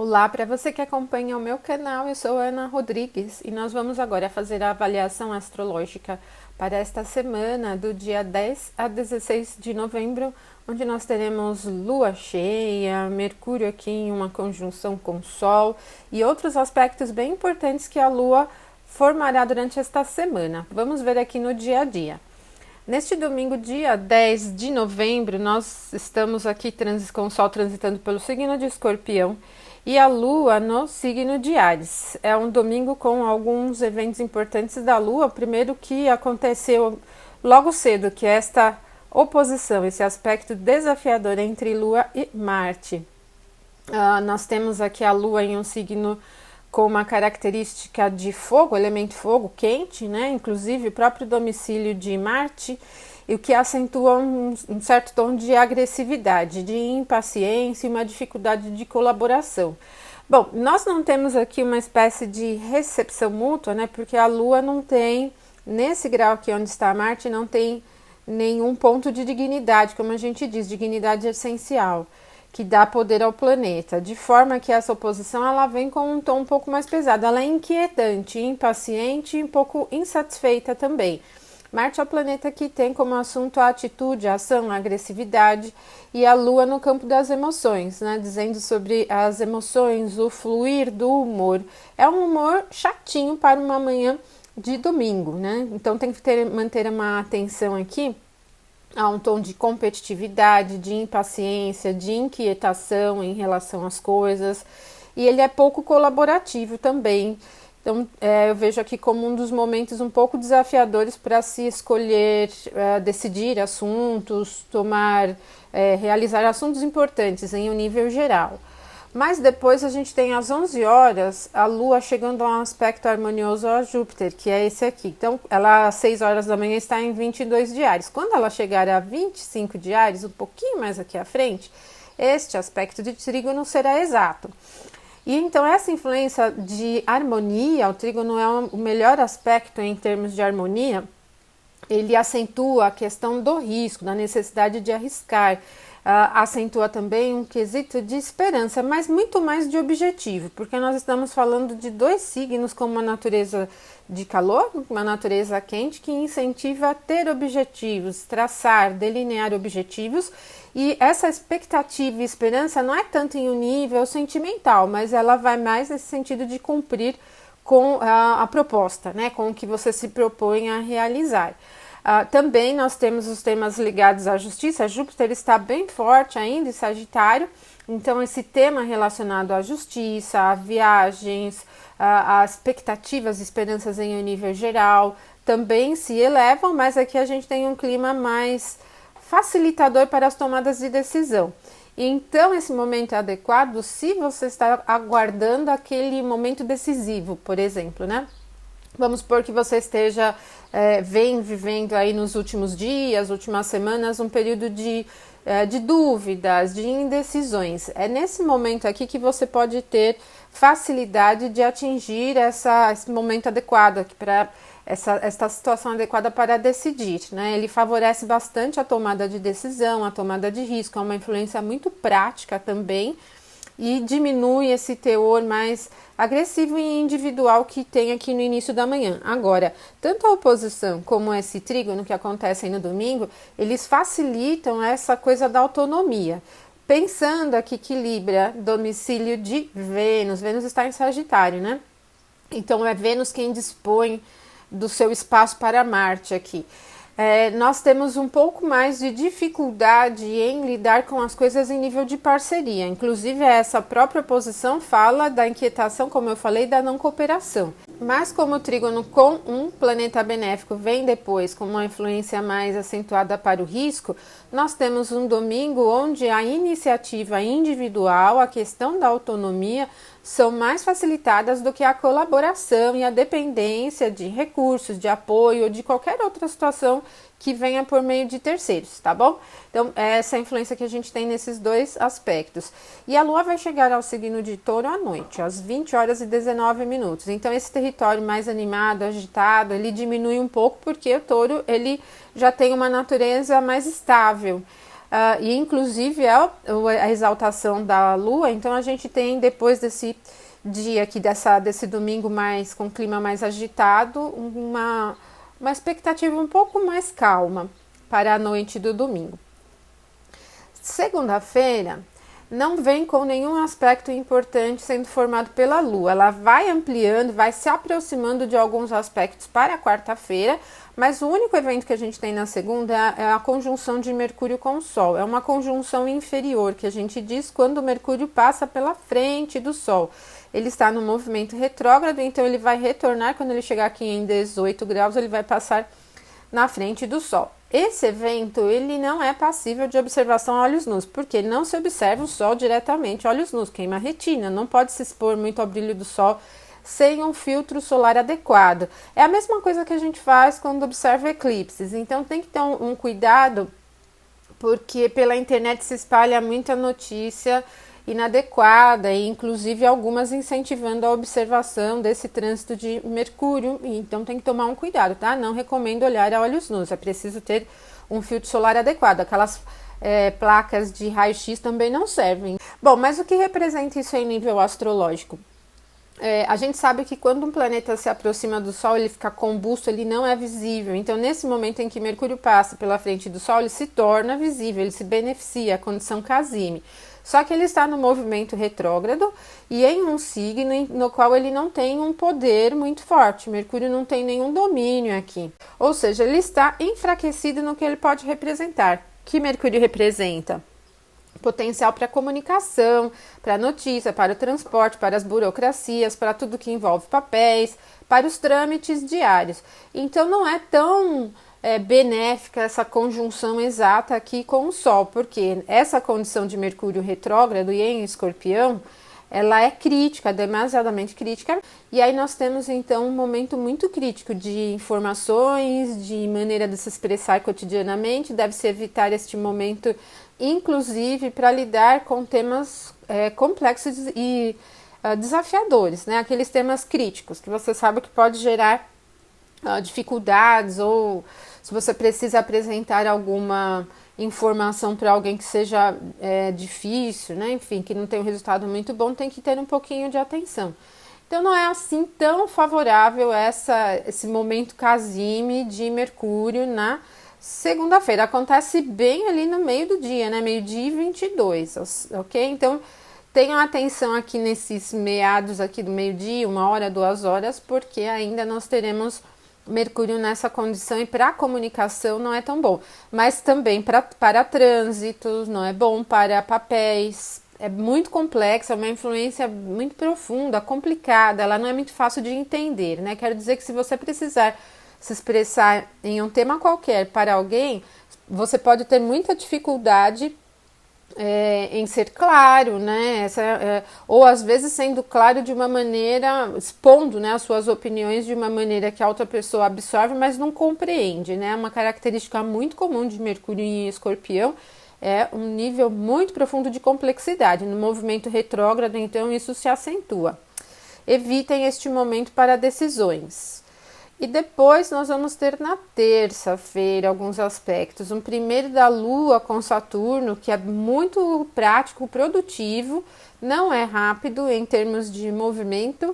Olá, para você que acompanha o meu canal, eu sou Ana Rodrigues e nós vamos agora fazer a avaliação astrológica para esta semana, do dia 10 a 16 de novembro, onde nós teremos lua cheia, Mercúrio aqui em uma conjunção com o Sol e outros aspectos bem importantes que a lua formará durante esta semana. Vamos ver aqui no dia a dia. Neste domingo, dia 10 de novembro, nós estamos aqui com o Sol transitando pelo signo de Escorpião e a Lua no signo de Áries. É um domingo com alguns eventos importantes da Lua. Primeiro, que aconteceu logo cedo, que é esta oposição, esse aspecto desafiador entre Lua e Marte. Nós temos aqui a Lua em um signo com uma característica de fogo, elemento fogo, quente, né? Inclusive o próprio domicílio de Marte, e o que acentua um certo tom de agressividade, de impaciência e uma dificuldade de colaboração. Bom, nós não temos aqui uma espécie de recepção mútua, né? Porque a Lua não tem, nesse grau aqui onde está Marte, não tem nenhum ponto de dignidade, como a gente diz, dignidade essencial, que dá poder ao planeta, de forma que essa oposição ela vem com um tom um pouco mais pesado, ela é inquietante, impaciente e um pouco insatisfeita também. Marte é o planeta que tem como assunto a atitude, a ação, a agressividade, e a Lua no campo das emoções, né? Dizendo sobre as emoções, o fluir do humor. É um humor chatinho para uma manhã de domingo, né? Então tem que manter uma atenção aqui. Há um tom de competitividade, de impaciência, de inquietação em relação às coisas, e ele é pouco colaborativo também. Então, eu vejo aqui como um dos momentos um pouco desafiadores para se escolher, decidir assuntos, realizar assuntos importantes em um nível geral. Mas depois a gente tem às 11 horas a Lua chegando a um aspecto harmonioso a Júpiter, que é esse aqui. Então, ela às 6 horas da manhã está em 22 de Áries. Quando ela chegar a 25 de Áries, um pouquinho mais aqui à frente, este aspecto de trígono será exato. E então essa influência de harmonia, o trígono é o melhor aspecto em termos de harmonia, ele acentua a questão do risco, da necessidade de arriscar, acentua também um quesito de esperança, mas muito mais de objetivo, porque nós estamos falando de dois signos com uma natureza de calor, uma natureza quente, que incentiva a ter objetivos, traçar, delinear objetivos, e essa expectativa e esperança não é tanto em um nível sentimental, mas ela vai mais nesse sentido de cumprir com a proposta, né, com o que você se propõe a realizar. Também nós temos os temas ligados à justiça. Júpiter está bem forte ainda em Sagitário, então esse tema relacionado à justiça, a viagens, a expectativas e esperanças em um nível geral também se elevam, mas aqui a gente tem um clima mais facilitador para as tomadas de decisão. Então esse momento é adequado se você está aguardando aquele momento decisivo, por exemplo, né? Vamos supor que você esteja vivendo aí nos últimos dias, últimas semanas, um período de dúvidas, de indecisões. É nesse momento aqui que você pode ter facilidade de atingir esse momento adequado, para essa situação adequada para decidir, né? Ele favorece bastante a tomada de decisão, a tomada de risco, é uma influência muito prática também, e diminui esse teor mais agressivo e individual que tem aqui no início da manhã. Agora, tanto a oposição como esse trígono que acontecem no domingo, eles facilitam essa coisa da autonomia. Pensando aqui que Libra, domicílio de Vênus, Vênus está em Sagitário, né? Então é Vênus quem dispõe do seu espaço para Marte aqui. Nós temos um pouco mais de dificuldade em lidar com as coisas em nível de parceria. Inclusive, essa própria posição fala da inquietação, como eu falei, da não cooperação. Mas como o trígono com um planeta benéfico vem depois com uma influência mais acentuada para o risco, nós temos um domingo onde a iniciativa individual, a questão da autonomia, são mais facilitadas do que a colaboração e a dependência de recursos, de apoio ou de qualquer outra situação que venha por meio de terceiros, tá bom? Então, essa é a influência que a gente tem nesses dois aspectos. E a Lua vai chegar ao signo de Touro à noite, às 20 horas e 19 minutos. Então, esse território mais animado, agitado, ele diminui um pouco, porque o Touro, ele já tem uma natureza mais estável. e inclusive a exaltação da Lua. Então a gente tem, depois desse dia aqui, desse domingo mais com clima mais agitado, uma expectativa um pouco mais calma para a noite do domingo. Segunda-feira não vem com nenhum aspecto importante sendo formado pela Lua. Ela vai ampliando, vai se aproximando de alguns aspectos para a quarta-feira, mas o único evento que a gente tem na segunda é a conjunção de Mercúrio com o Sol. É uma conjunção inferior, que a gente diz quando o Mercúrio passa pela frente do Sol. Ele está no movimento retrógrado, então ele vai retornar, quando ele chegar aqui em 18 graus, ele vai passar na frente do Sol. Esse evento, ele não é passível de observação a olhos nus, porque não se observa o Sol diretamente a olhos nus, queima a retina, não pode se expor muito ao brilho do Sol sem um filtro solar adequado. É a mesma coisa que a gente faz quando observa eclipses, então tem que ter um cuidado, porque pela internet se espalha muita notícia inadequada, e inclusive algumas incentivando a observação desse trânsito de Mercúrio, então tem que tomar um cuidado, tá? Não recomendo olhar a olhos nus, é preciso ter um filtro solar adequado, aquelas placas de raio-x também não servem. Bom, mas o que representa isso em nível astrológico? A gente sabe que quando um planeta se aproxima do Sol, ele fica combusto, ele não é visível. Então, nesse momento em que Mercúrio passa pela frente do Sol, ele se torna visível, ele se beneficia, a condição Casime. Só que ele está no movimento retrógrado e em um signo no qual ele não tem um poder muito forte. Mercúrio não tem nenhum domínio aqui. Ou seja, ele está enfraquecido no que ele pode representar. O que Mercúrio representa? Potencial para comunicação, para notícia, para o transporte, para as burocracias, para tudo que envolve papéis, para os trâmites diários. Então não é tão benéfica essa conjunção exata aqui com o Sol, porque essa condição de Mercúrio retrógrado e em Escorpião, ela é crítica, demasiadamente crítica, e aí nós temos então um momento muito crítico de informações, de maneira de se expressar cotidianamente. Deve-se evitar este momento, inclusive para lidar com temas complexos e desafiadores, né? Aqueles temas críticos que você sabe que pode gerar dificuldades, ou se você precisa apresentar alguma informação para alguém que seja difícil, né? Enfim, que não tem um resultado muito bom, tem que ter um pouquinho de atenção. Então não é assim tão favorável esse momento Casime de Mercúrio na segunda-feira. Acontece bem ali no meio do dia, né? Meio-dia e 22, ok? Então tenham atenção aqui nesses meados aqui do meio-dia, 1 hora, 2 horas, porque ainda nós teremos Mercúrio nessa condição, e para a comunicação não é tão bom, mas também para trânsitos, não é bom para papéis, é muito complexo, é uma influência muito profunda, complicada, ela não é muito fácil de entender, né? Quero dizer que se você precisar se expressar em um tema qualquer para alguém, você pode ter muita dificuldade em ser claro, né? Ou às vezes sendo claro de uma maneira, expondo, né, as suas opiniões de uma maneira que a outra pessoa absorve, mas não compreende, né? Uma característica muito comum de Mercúrio em Escorpião é um nível muito profundo de complexidade. No movimento retrógrado, então, isso se acentua. Evitem este momento para decisões. E depois nós vamos ter na terça-feira alguns aspectos. Um primeiro da Lua com Saturno, que é muito prático, produtivo, não é rápido em termos de movimento.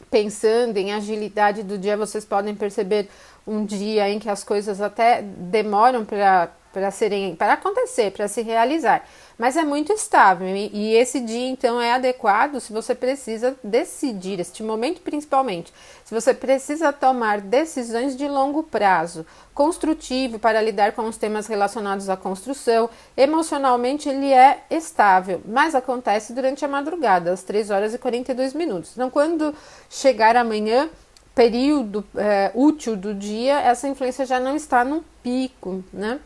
Pensando em agilidade do dia, vocês podem perceber um dia em que as coisas até demoram para acontecer, para se realizar, mas é muito estável, e esse dia então é adequado se você precisa decidir, este momento principalmente, se você precisa tomar decisões de longo prazo, construtivo para lidar com os temas relacionados à construção. Emocionalmente ele é estável, mas acontece durante a madrugada, às 3 horas e 42 minutos. Então, quando chegar amanhã, período útil do dia, essa influência já não está no pico, né?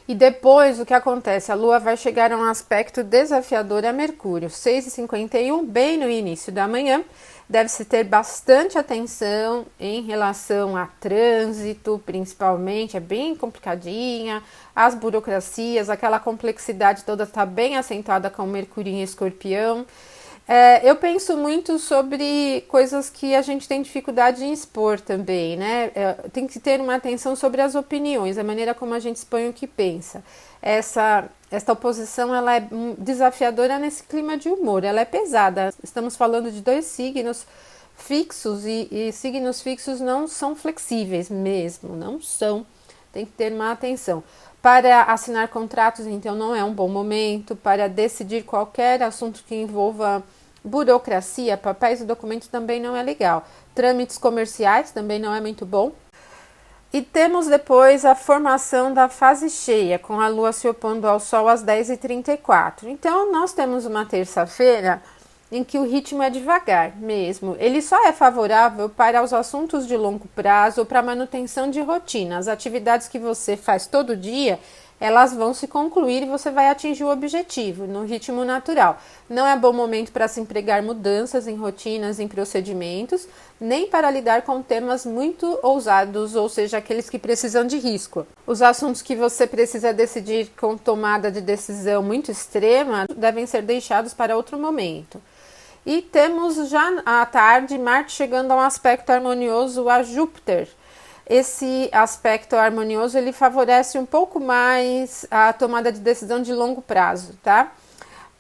E depois o que acontece? A Lua vai chegar a um aspecto desafiador a Mercúrio, 6h51, bem no início da manhã. Deve-se ter bastante atenção em relação a trânsito, principalmente, é bem complicadinha, as burocracias, aquela complexidade toda está bem acentuada com Mercúrio em Escorpião. Eu penso muito sobre coisas que a gente tem dificuldade em expor também, né? Tem que ter uma atenção sobre as opiniões, a maneira como a gente expõe o que pensa. Esta oposição, ela é desafiadora nesse clima de humor, ela é pesada. Estamos falando de dois signos fixos e signos fixos não são flexíveis mesmo, não são. Tem que ter uma atenção. Para assinar contratos, então, não é um bom momento. Para decidir qualquer assunto que envolva burocracia, papéis e documentos também não é legal. Trâmites comerciais também não é muito bom. E temos depois a formação da fase cheia, com a Lua se opondo ao Sol às 10h34. Então, nós temos uma terça-feira em que o ritmo é devagar mesmo. Ele só é favorável para os assuntos de longo prazo ou para a manutenção de rotina. As atividades que você faz todo dia, elas vão se concluir e você vai atingir o objetivo no ritmo natural. Não é bom momento para se empregar mudanças em rotinas, em procedimentos, nem para lidar com temas muito ousados, ou seja, aqueles que precisam de risco. Os assuntos que você precisa decidir com tomada de decisão muito extrema devem ser deixados para outro momento. E temos já à tarde Marte chegando a um aspecto harmonioso a Júpiter. Esse aspecto harmonioso, ele favorece um pouco mais a tomada de decisão de longo prazo, tá?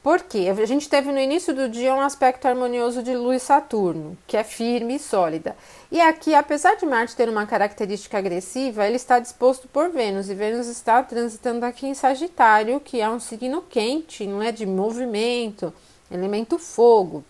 Por quê? A gente teve no início do dia um aspecto harmonioso de Lua e Saturno, que é firme e sólida. E aqui, apesar de Marte ter uma característica agressiva, ele está disposto por Vênus, e Vênus está transitando aqui em Sagitário, que é um signo quente, não é de movimento, elemento fogo.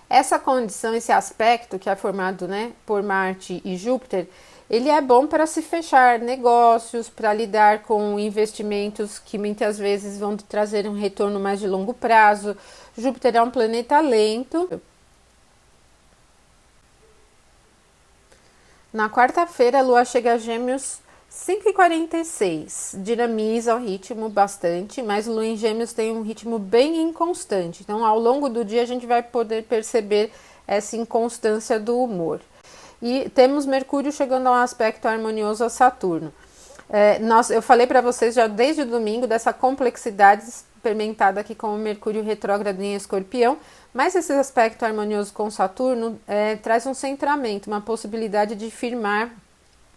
Essa condição, esse aspecto que é formado, né, por Marte e Júpiter, ele é bom para se fechar negócios, para lidar com investimentos que muitas vezes vão trazer um retorno mais de longo prazo. Júpiter é um planeta lento. Na quarta-feira, a Lua chega a Gêmeos 5h46, dinamiza o ritmo bastante, mas Lua em Gêmeos tem um ritmo bem inconstante. Então, ao longo do dia, a gente vai poder perceber essa inconstância do humor. E temos Mercúrio chegando a um aspecto harmonioso a Saturno. Eu falei para vocês já desde o domingo dessa complexidade experimentada aqui com o Mercúrio retrógrado em Escorpião, mas esse aspecto harmonioso com Saturno traz um centramento, uma possibilidade de firmar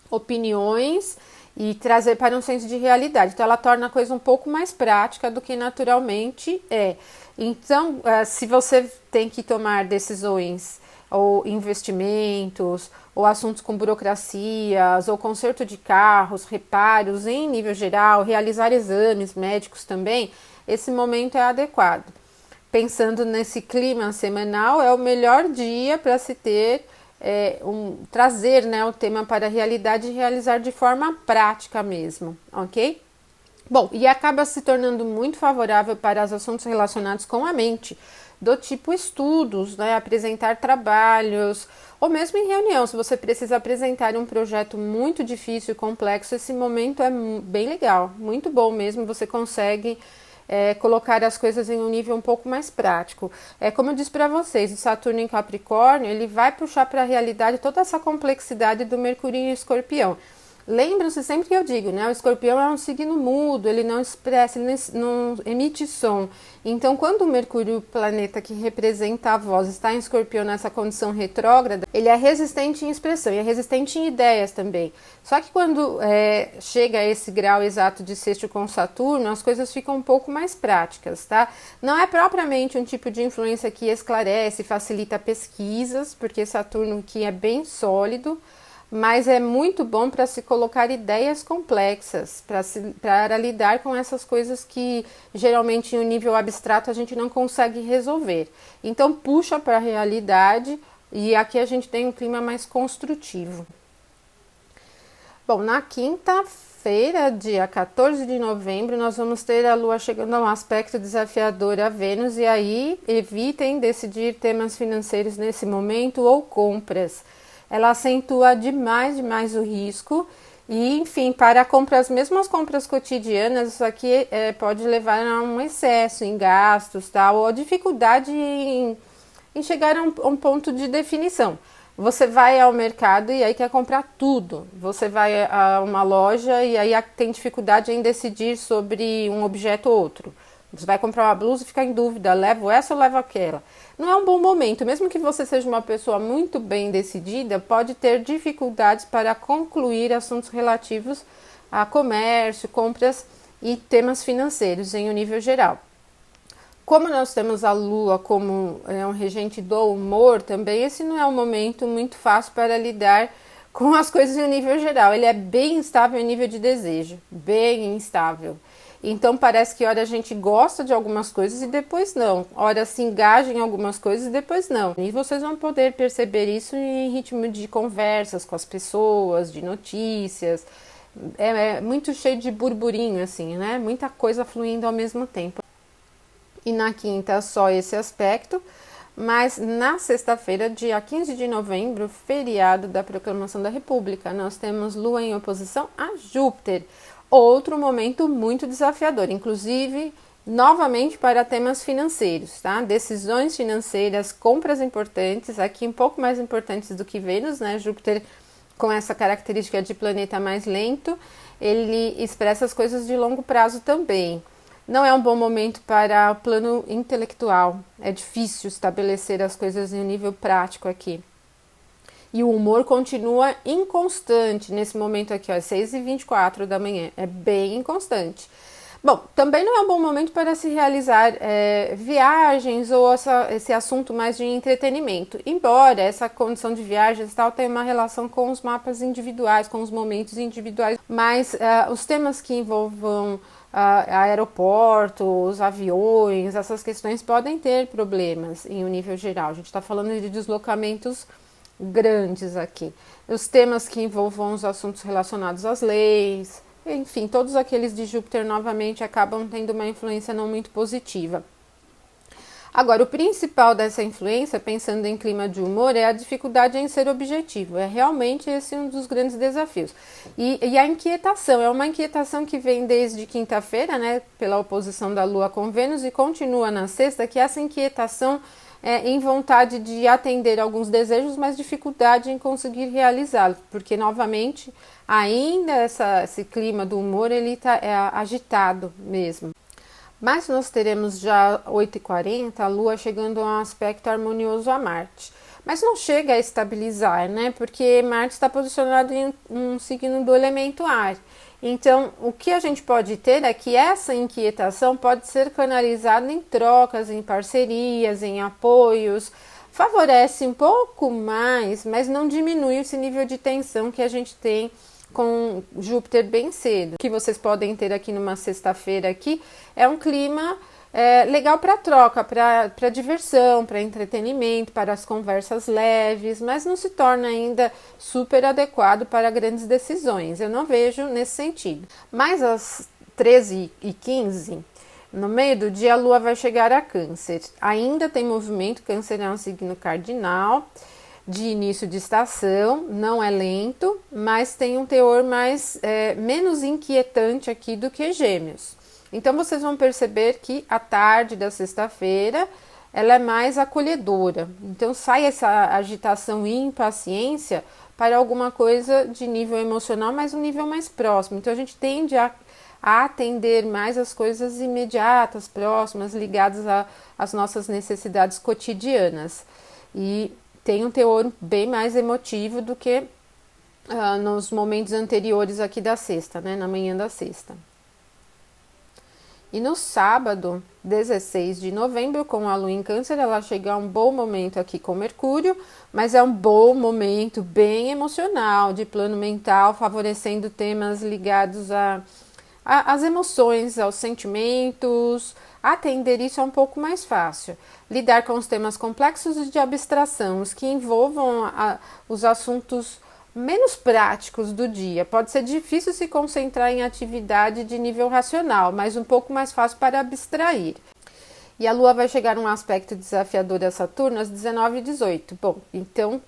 opiniões e trazer para um senso de realidade. Então, ela torna a coisa um pouco mais prática do que naturalmente é. Então, se você tem que tomar decisões ou investimentos, ou assuntos com burocracias, ou conserto de carros, reparos em nível geral, realizar exames médicos também, esse momento é adequado. Pensando nesse clima semanal, é o melhor dia para se ter trazer, né, o tema para a realidade e realizar de forma prática mesmo, ok? Bom, e acaba se tornando muito favorável para os assuntos relacionados com a mente, do tipo estudos, né, apresentar trabalhos, ou mesmo em reunião, se você precisa apresentar um projeto muito difícil e complexo, esse momento é bem legal, muito bom mesmo, você consegue colocar as coisas em um nível um pouco mais prático. Como eu disse para vocês, o Saturno em Capricórnio, ele vai puxar para a realidade toda essa complexidade do Mercúrio em Escorpião. Lembram-se sempre que eu digo, né? O Escorpião é um signo mudo, ele não expressa, ele não emite som. Então, quando o Mercúrio, o planeta que representa a voz, está em Escorpião nessa condição retrógrada, ele é resistente em expressão e é resistente em ideias também. Só que quando chega a esse grau exato de sexto com Saturno, as coisas ficam um pouco mais práticas, tá? Não é propriamente um tipo de influência que esclarece, facilita pesquisas, porque Saturno aqui é bem sólido, mas é muito bom para se colocar ideias complexas, para lidar com essas coisas que geralmente em um nível abstrato a gente não consegue resolver. Então puxa para a realidade e aqui a gente tem um clima mais construtivo. Bom, na quinta-feira, dia 14 de novembro, nós vamos ter a Lua chegando a um aspecto desafiador a Vênus e aí evitem decidir temas financeiros nesse momento ou compras. Ela acentua demais o risco e, enfim, para compras, mesmo as compras cotidianas, isso aqui pode levar a um excesso em gastos, tá? Ou a dificuldade em chegar a um ponto de definição. Você vai ao mercado e aí quer comprar tudo. Você vai a uma loja e aí tem dificuldade em decidir sobre um objeto ou outro. Você vai comprar uma blusa e fica em dúvida, levo essa ou levo aquela? Não é um bom momento, mesmo que você seja uma pessoa muito bem decidida, pode ter dificuldades para concluir assuntos relativos a comércio, compras e temas financeiros em um nível geral. Como nós temos a Lua como um regente do humor também, esse não é um momento muito fácil para lidar com as coisas em um nível geral. Ele é bem instável em nível de desejo, bem instável. Então parece que ora a gente gosta de algumas coisas e depois não. Ora se engaja em algumas coisas e depois não. E vocês vão poder perceber isso em ritmo de conversas com as pessoas, de notícias. É muito cheio de burburinho, assim, né? Muita coisa fluindo ao mesmo tempo. E na quinta só esse aspecto, mas na sexta-feira, dia 15 de novembro, feriado da Proclamação da República, nós temos Lua em oposição a Júpiter, outro momento muito desafiador, inclusive novamente para temas financeiros, tá? Decisões financeiras, compras importantes, aqui um pouco mais importantes do que Vênus, né? Júpiter com essa característica de planeta mais lento, ele expressa as coisas de longo prazo também. Não é um bom momento para o plano intelectual, é difícil estabelecer as coisas em um nível prático aqui. E o humor continua inconstante nesse momento aqui, ó, 6h24 da manhã, é bem inconstante. Bom, também não é um bom momento para se realizar viagens ou esse assunto mais de entretenimento, embora essa condição de viagens tal tenha uma relação com os mapas individuais, com os momentos individuais, mas os temas que envolvam aeroportos, aviões, essas questões podem ter problemas em um nível geral. A gente está falando de deslocamentos grandes aqui. Os temas que envolvam os assuntos relacionados às leis, enfim, todos aqueles de Júpiter novamente acabam tendo uma influência não muito positiva. Agora, o principal dessa influência, pensando em clima de humor, é a dificuldade em ser objetivo. É realmente esse um dos grandes desafios. E a inquietação, é uma inquietação que vem desde quinta-feira, né, pela oposição da Lua com Vênus, e continua na sexta, que essa inquietação em vontade de atender alguns desejos, mas dificuldade em conseguir realizá-los, porque, novamente, ainda esse clima do humor, ele está agitado mesmo. Mas nós teremos já 8h40 a Lua chegando a um aspecto harmonioso a Marte. Mas não chega a estabilizar, né? Porque Marte está posicionado em um signo do elemento ar. Então, o que a gente pode ter é que essa inquietação pode ser canalizada em trocas, em parcerias, em apoios. Favorece um pouco mais, mas não diminui esse nível de tensão que a gente tem com Júpiter bem cedo. O que vocês podem ter aqui numa sexta-feira aqui é um clima legal para troca, para diversão, para entretenimento, para as conversas leves, mas não se torna ainda super adequado para grandes decisões. Eu não vejo nesse sentido. Mas às 13h15, no meio do dia, a Lua vai chegar a Câncer. Ainda tem movimento, Câncer é um signo cardinal de início de estação, não é lento, mas tem um teor menos inquietante aqui do que Gêmeos. Então vocês vão perceber que a tarde da sexta-feira ela é mais acolhedora. Então sai essa agitação e impaciência para alguma coisa de nível emocional, mas um nível mais próximo. Então a gente tende a atender mais as coisas imediatas, próximas, ligadas às nossas necessidades cotidianas. E tem um teor bem mais emotivo do que nos momentos anteriores aqui da sexta, né? Na manhã da sexta. E no sábado, 16 de novembro, com a Lua em Câncer, ela chega a um bom momento aqui com Mercúrio, mas é um bom momento bem emocional, de plano mental, favorecendo temas ligados às emoções, aos sentimentos. Atender isso é um pouco mais fácil. Lidar com os temas complexos e de abstração, os que envolvam os assuntos menos práticos do dia. Pode ser difícil se concentrar em atividade de nível racional, mas um pouco mais fácil para abstrair. E a Lua vai chegar num aspecto desafiador a Saturno às 19h18. Bom, então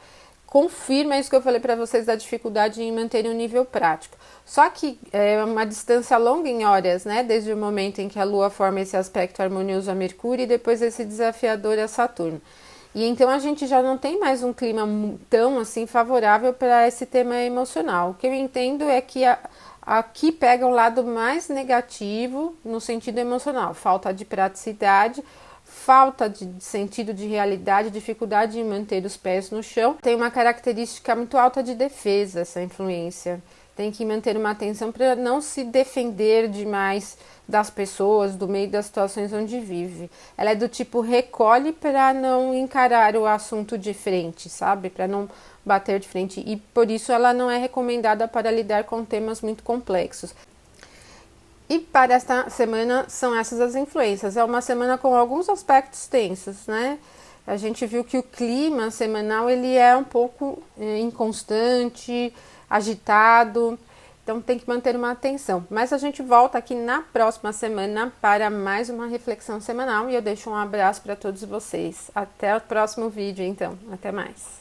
confirma isso que eu falei para vocês da dificuldade em manter um nível prático. Só que é uma distância longa em horas, né? Desde o momento em que a Lua forma esse aspecto harmonioso a Mercúrio e depois esse desafiador a Saturno. E então a gente já não tem mais um clima tão assim favorável para esse tema emocional. O que eu entendo é que Aqui pega o lado mais negativo no sentido emocional, falta de praticidade, falta de sentido de realidade, dificuldade em manter os pés no chão. Tem uma característica muito alta de defesa essa influência. Tem que manter uma atenção para não se defender demais das pessoas, do meio das situações onde vive. Ela é do tipo recolhe para não encarar o assunto de frente, sabe? Para não bater de frente. E por isso ela não é recomendada para lidar com temas muito complexos. E para esta semana são essas as influências. É uma semana com alguns aspectos tensos, né? A gente viu que o clima semanal ele é um pouco inconstante, agitado, então tem que manter uma atenção. Mas a gente volta aqui na próxima semana para mais uma reflexão semanal e eu deixo um abraço para todos vocês. Até o próximo vídeo, então. Até mais.